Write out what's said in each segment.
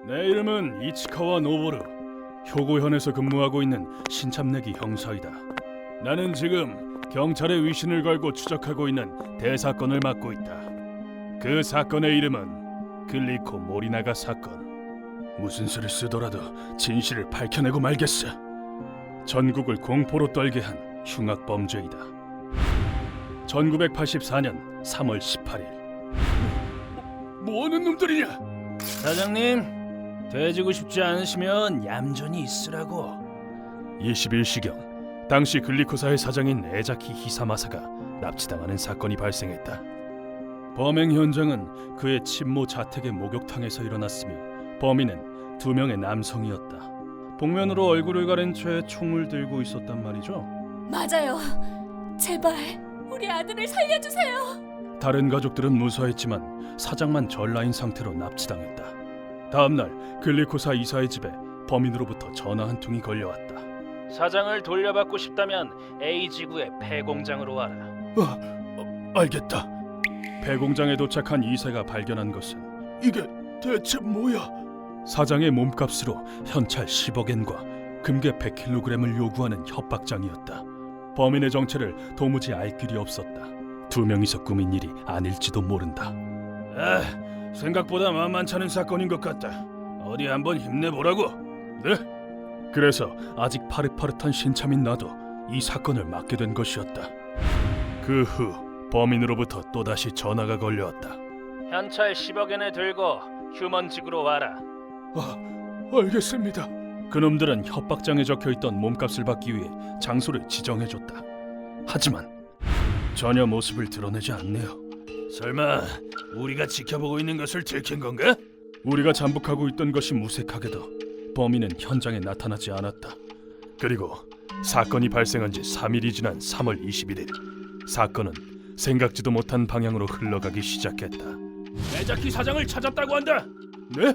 내 이름은 이치카와 노보루. 효고현에서 근무하고 있는 신참내기 형사이다. 나는 지금 경찰의 위신을 걸고 추적하고 있는 대사건을 맡고 있다. 그 사건의 이름은 글리코 모리나가 사건. 무슨 수를 쓰더라도 진실을 밝혀내고 말겠어. 전국을 공포로 떨게 한 흉악 범죄이다. 1984년 3월 18일. 뭐하는 놈들이냐? 사장님, 돼지고 싶지 않으시면 얌전히 있으라고. 21시경 당시 글리코사의 사장인 에자키 히사마사가 납치당하는 사건이 발생했다. 범행 현장은 그의 친모 자택의 목욕탕에서 일어났으며 범인은 2명의 남성이었다. 복면으로 얼굴을 가린 채 총을 들고 있었단 말이죠. 맞아요. 제발 우리 아들을 살려주세요. 다른 가족들은 무사했지만 사장만 전라인 상태로 납치당했다. 다음날 글리코사 이사의 집에 범인으로부터 전화 한 통이 걸려왔다. 사장을 돌려받고 싶다면 A지구의 폐공장으로 와라. 알겠다. 폐공장에 도착한 이사가 발견한 것은 이게 대체 뭐야? 사장의 몸값으로 현찰 10억엔과 금괴 100kg을 요구하는 협박장이었다. 범인의 정체를 도무지 알 길이 없었다. 2명이서 꾸민 일이 아닐지도 모른다. 생각보다 만만찮은 사건인 것 같다. 어디 한번 힘내보라고. 네? 그래서 아직 파릇파릇한 신참인 나도 이 사건을 맡게 된 것이었다. 그 후 범인으로부터 또다시 전화가 걸려왔다. 현찰 10억엔을 들고 휴먼직으로 와라. 알겠습니다. 그놈들은 협박장에 적혀있던 몸값을 받기 위해 장소를 지정해줬다. 하지만 전혀 모습을 드러내지 않네요. 설마 우리가 지켜보고 있는 것을 들킨 건가? 우리가 잠복하고 있던 것이 무색하게도 범인은 현장에 나타나지 않았다. 그리고 사건이 발생한 지 3일이 지난 3월 21일 사건은 생각지도 못한 방향으로 흘러가기 시작했다. 에자키 사장을 찾았다고 한다. 네?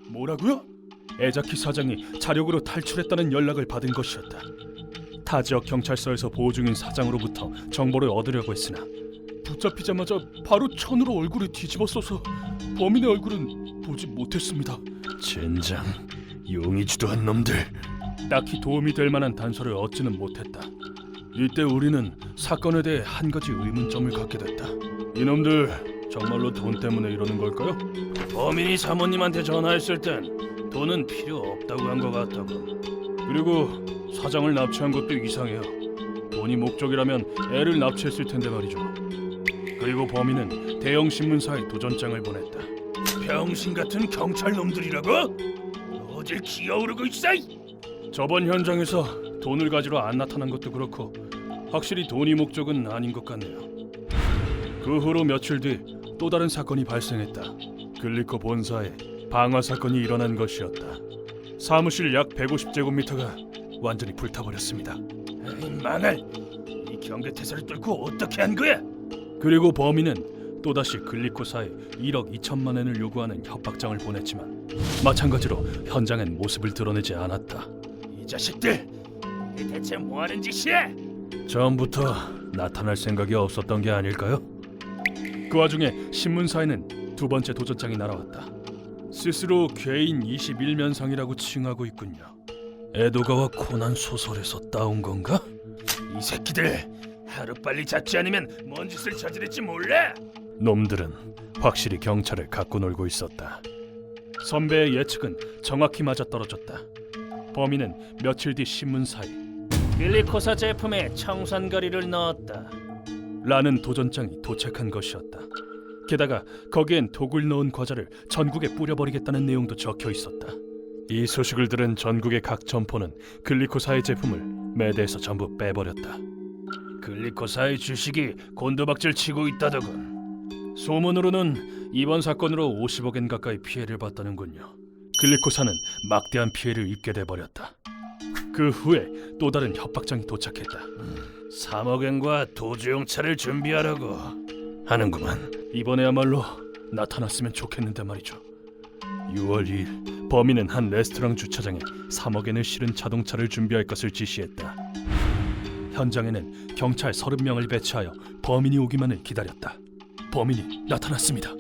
뭐라고요? 에자키 사장이 자력으로 탈출했다는 연락을 받은 것이었다. 타 지역 경찰서에서 보호 중인 사장으로부터 정보를 얻으려고 했으나 붙잡히자마자 바로 천으로 얼굴을 뒤집어써서 범인의 얼굴은 보지 못했습니다. 젠장, 용이 주도한 놈들. 딱히 도움이 될 만한 단서를 얻지는 못했다. 이때 우리는 사건에 대해 한 가지 의문점을 갖게 됐다. 이놈들 정말로 돈 때문에 이러는 걸까요? 범인이 사모님한테 전화했을 땐 돈은 필요 없다고 한 것 같다고. 그리고 사장을 납치한 것도 이상해요. 돈이 목적이라면 애를 납치했을 텐데 말이죠. 그리고 범인은 대형 신문사에 도전장을 보냈다. 병신 같은 경찰 놈들이라고? 어딜 기어오르고 있어? 저번 현장에서 돈을 가지러 안 나타난 것도 그렇고 확실히 돈이 목적은 아닌 것 같네요. 그 후로 며칠 뒤 또 다른 사건이 발생했다. 글리코 본사에 방화 사건이 일어난 것이었다. 사무실 약 150제곱미터가 완전히 불타버렸습니다. 망할! 이 경계태세를 뚫고 어떻게 한 거야? 그리고 범인은 또다시 글리코사에 1억 2천만 엔을 요구하는 협박장을 보냈지만 마찬가지로 현장엔 모습을 드러내지 않았다. 이 자식들! 이게 대체 뭐하는 짓이야? 처음부터 나타날 생각이 없었던 게 아닐까요? 그 와중에 신문사에는 두 번째 도전장이 날아왔다. 스스로 괴인 21면상이라고 칭하고 있군요. 에도가와 코난 소설에서 따온 건가? 이 새끼들 하루빨리 잡지 않으면 뭔 짓을 저지를지 몰라. 놈들은 확실히 경찰을 갖고 놀고 있었다. 선배의 예측은 정확히 맞아떨어졌다. 범인은 며칠 뒤 신문사에 글리코사 제품에 청산가리를 넣었다 라는 도전장이 도착한 것이었다. 게다가 거기엔 독을 넣은 과자를 전국에 뿌려버리겠다는 내용도 적혀 있었다. 이 소식을 들은 전국의 각 점포는 글리코사의 제품을 매대에서 전부 빼버렸다. 글리코사의 주식이 곤두박질 치고 있다더군. 소문으로는 이번 사건으로 50억엔 가까이 피해를 봤다는군요. 글리코사는 막대한 피해를 입게 돼버렸다. 그 후에 또 다른 협박장이 도착했다. 3억엔과 도주용 차를 준비하라고 하는구만. 이번에야말로 나타났으면 좋겠는데 말이죠. 6월 2일 범인은 한 레스토랑 주차장에 3억엔을 실은 자동차를 준비할 것을 지시했다. 현장에는 경찰 30명을 배치하여 범인이 오기만을 기다렸다. 범인이 나타났습니다.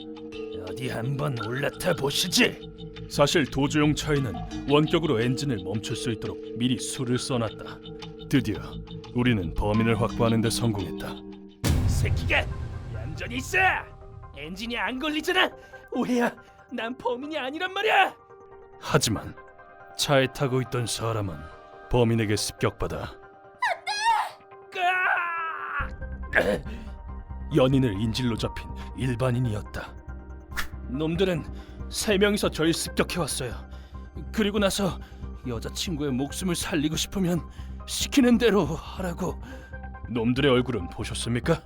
어디 한번 올라타 보시지. 사실 도주용 차에는 원격으로 엔진을 멈출 수 있도록 미리 수를 써놨다. 드디어 우리는 범인을 확보하는 데 성공했다. 새끼가 얌전히 있어. 엔진이 안 걸리잖아. 오해야. 난 범인이 아니란 말이야. 하지만 차에 타고 있던 사람은 범인에게 습격받아 안돼! 연인을 인질로 잡힌 일반인이었다. 놈들은 3명이서 저를 습격해왔어요. 그리고 나서 여자친구의 목숨을 살리고 싶으면 시키는 대로 하라고. 놈들의 얼굴은 보셨습니까?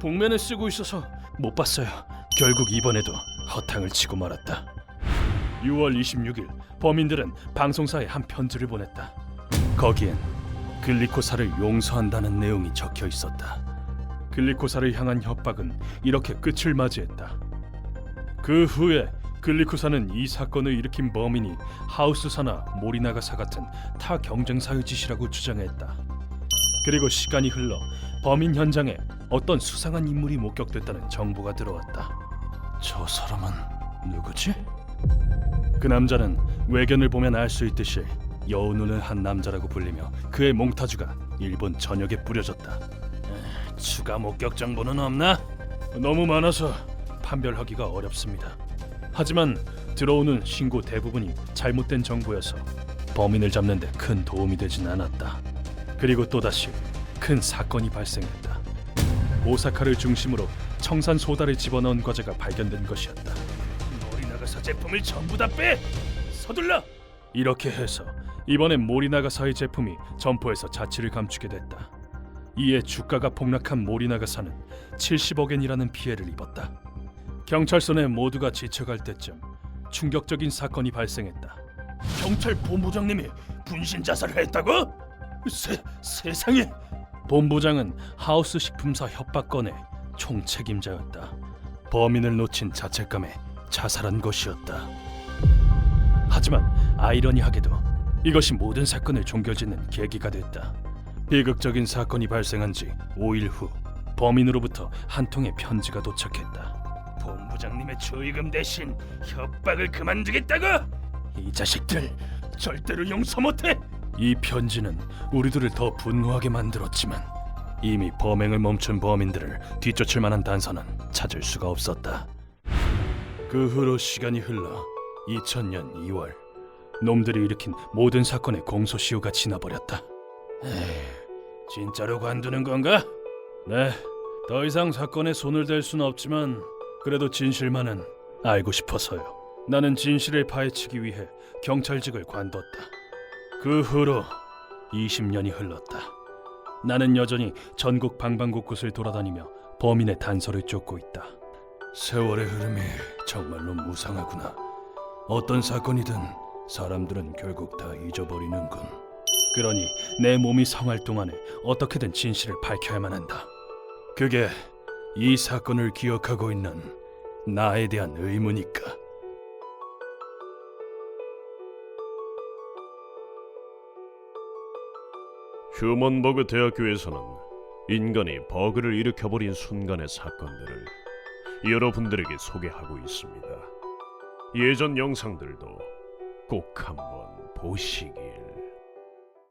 복면을 쓰고 있어서 못 봤어요. 결국 이번에도 허탕을 치고 말았다. 6월 26일 범인들은 방송사에 한 편지를 보냈다. 거기엔 글리코사를 용서한다는 내용이 적혀 있었다. 글리코사를 향한 협박은 이렇게 끝을 맞이했다. 그 후에 글리코사는 이 사건을 일으킨 범인이 하우스사나 모리나가사 같은 타 경쟁사의 짓이라고 주장했다. 그리고 시간이 흘러 범인 현장에 어떤 수상한 인물이 목격됐다는 정보가 들어왔다. 저 사람은 누구지? 그 남자는 외견을 보면 알 수 있듯이 여우 눈을 한 남자라고 불리며 그의 몽타주가 일본 전역에 뿌려졌다. 추가 목격 정보는 없나? 너무 많아서 판별하기가 어렵습니다. 하지만 들어오는 신고 대부분이 잘못된 정보여서 범인을 잡는 데 큰 도움이 되진 않았다. 그리고 또다시 큰 사건이 발생했다. 오사카를 중심으로 청산 소다를 집어넣은 과자가 발견된 것이었다. 모리나가사 제품을 전부 다 빼! 서둘러! 이렇게 해서 이번엔 모리나가사의 제품이 점포에서 자취를 감추게 됐다. 이에 주가가 폭락한 모리나가사는 70억엔이라는 피해를 입었다. 경찰서 내 모두가 지쳐갈 때쯤 충격적인 사건이 발생했다. 경찰 본부장님이 분신 자살을 했다고? 세상에! 본부장은 하우스 식품사 협박건의 총책임자였다. 범인을 놓친 자책감에 자살한 것이었다. 하지만 아이러니하게도 이것이 모든 사건을 종결짓는 계기가 됐다. 비극적인 사건이 발생한 지 5일 후 범인으로부터 한 통의 편지가 도착했다. 본부장님의 조의금 대신 협박을 그만두겠다고? 이 자식들 절대로 용서 못해! 이 편지는 우리들을 더 분노하게 만들었지만 이미 범행을 멈춘 범인들을 뒤쫓을 만한 단서는 찾을 수가 없었다. 그 후로 시간이 흘러 2000년 2월 놈들이 일으킨 모든 사건의 공소시효가 지나버렸다. 진짜로 관두는 건가? 네, 더 이상 사건에 손을 댈 수는 없지만 그래도 진실만은 알고 싶어서요. 나는 진실을 파헤치기 위해 경찰직을 관뒀다. 그 후로 20년이 흘렀다. 나는 여전히 전국 방방곳곳을 돌아다니며 범인의 단서를 쫓고 있다. 세월의 흐름이 정말로 무상하구나. 어떤 사건이든 사람들은 결국 다 잊어버리는군. 그러니 내 몸이 성할 동안에 어떻게든 진실을 밝혀야만 한다. 그게 이 사건을 기억하고 있는 나에 대한 의무니까. 휴먼버그 대학교에서는 인간이 버그를 일으켜버린 순간의 사건들을 여러분들에게 소개하고 있습니다. 예전 영상들도 꼭 한번 보시길.